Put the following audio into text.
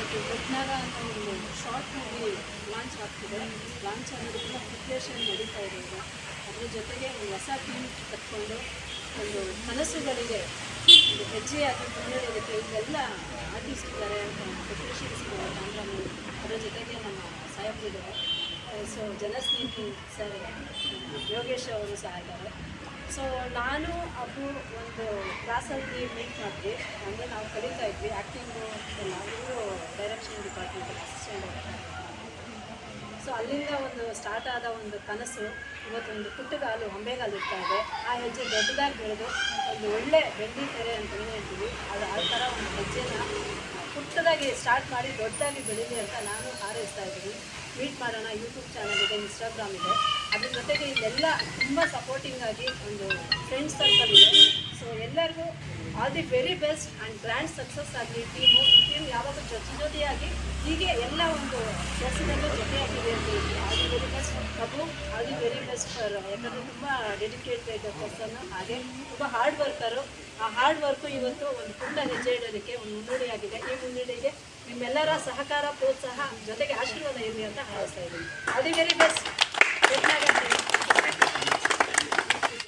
ಇವತ್ತು ರತ್ನಾರ ಅಂತ ಒಂದು ಶಾರ್ಟ್ ಮೂವಿ ಲಾಂಚ್ ಆಗ್ತಿದೆ. ಲಾಂಚ್ ಅನ್ನೋದು ತುಂಬ ಪ್ರಿಪ್ರೇಷನ್ ನಡೀತಾ ಇದೆ ಈಗ. ಅದ್ರ ಜೊತೆಗೆ ಒಂದು ಹೊಸ ಟೀಮ್ ಕಟ್ಕೊಂಡು ಒಂದು ಕನಸುಗಳಿಗೆ ಒಂದು ಹೆಜ್ಜೆಯಾಗಿ ಮುನ್ನಡೆಯೋದಕ್ಕೆ ಇಲ್ಲೆಲ್ಲ ಆರ್ಟಿಸ್ಟ್ ಇದ್ದಾರೆ, ಟೆಕ್ನಿಷಿಯನ್ಸ್ ಇದ್ದಾರೆ, ಕ್ಯಾಮ್ರಾಮನ್, ಅದರ ಜೊತೆಗೆ ನಮ್ಮ ಸಾಹೇಬರಿದ್ದಾರೆ. ಸೊ ಜನಸ್ನೇಹಿ ಸರ್ ಯೋಗೇಶ್ ಅವರು ಸಹ ಇದ್ದಾರೆ. ಸೊ ನಾನು ಅದು ಒಂದು ಕ್ಲಾಸಲ್ಲಿ ಮೀಟ್ ಮಾಡಿದ್ವಿ. ಅಂದರೆ ನಾವು ಕಲಿತಾ ಇದ್ವಿ ಆ್ಯಕ್ಟಿಂಗು ನಾವಿಗೂ ಡೈರೆಕ್ಷನ್ ಡಿಪಾರ್ಟ್ಮೆಂಟ್ ಅಸಿಸ್ಟೆಂಟ್. ಸೊ ಅಲ್ಲಿಂದ ಒಂದು ಸ್ಟಾರ್ಟ್ ಆದ ಒಂದು ಕನಸು ಇವತ್ತೊಂದು ಪುಟ್ಟಗಾಲು ಅಂಬೆಗಾಲು ಇರ್ತಾ ಇದೆ. ಆ ಹೆಜ್ಜೆ ದೊಡ್ಡದಾಗಿ ಬೆಳೆದು ಒಂದು ಒಳ್ಳೆ ಬೆಳ್ಳಿ ತೆರೆ ಅಂತ ಏನು ಹೇಳ್ತೀವಿ, ಅದು ಆ ಥರ ಒಂದು ಹೆಜ್ಜೆನ ಪುಟ್ಟದಾಗಿ ಸ್ಟಾರ್ಟ್ ಮಾಡಿ ದೊಡ್ಡದಾಗಿ ಬೆಳೀಲಿ ಅಂತ ನಾನು ಹಾರೈಸ್ತಾ ಇದ್ದೀನಿ. ಮೀಟ್ ಮಾಡೋಣ, ಯೂಟ್ಯೂಬ್ ಚಾನಲ್ ಇದೆ, ಇನ್ಸ್ಟಾಗ್ರಾಮ್ ಇದೆ. ಅದ್ರ ಜೊತೆಗೆ ಇಲ್ಲೆಲ್ಲ ತುಂಬ ಸಪೋರ್ಟಿಂಗ್ ಆಗಿ ಒಂದು ಫ್ರೆಂಡ್ಸ್ ಸರ್ಕಲ್ ಇದೆ. ಸೊ ಎಲ್ಲರಿಗೂ all the very best and grand success ಆಗಲಿ. ಟೀಮ್ ಯಾವಾಗ ಜೊತೆಯಾಗಿ ಹೀಗೆ ಎಲ್ಲ ಒಂದು ಕೆಲಸದಲ್ಲೂ ಜೊತೆಯಾಗಿದೆ ಅಂತ ಹೇಳಿ all the very best Prabhu, all the very best ಫರ್. ಯಾಕಂದರೆ ತುಂಬ ಡೆಡಿಕೇಟೆಡ್ ಪರ್ಸನ್ನು, ಹಾಗೆ ತುಂಬ ಹಾರ್ಡ್ ವರ್ಕರು. ಆ ಹಾರ್ಡ್ ವರ್ಕು ಇವತ್ತು ಒಂದು ಪುಟ್ಟ ಹೆಜ್ಜೆ ಇಡೋದಕ್ಕೆ ಒಂದು ಮುನ್ನುಡಿಯಾಗಿದೆ. ಈ ಮುನ್ನುಡಿಗೆ ನಿಮ್ಮೆಲ್ಲರ ಸಹಕಾರ, ಪ್ರೋತ್ಸಾಹ ಜೊತೆಗೆ ಆಶೀರ್ವಾದ ಇರಲಿ ಅಂತ ಹಾರೈಸ್ತಾ ಇದ್ದೀನಿ. All the very best.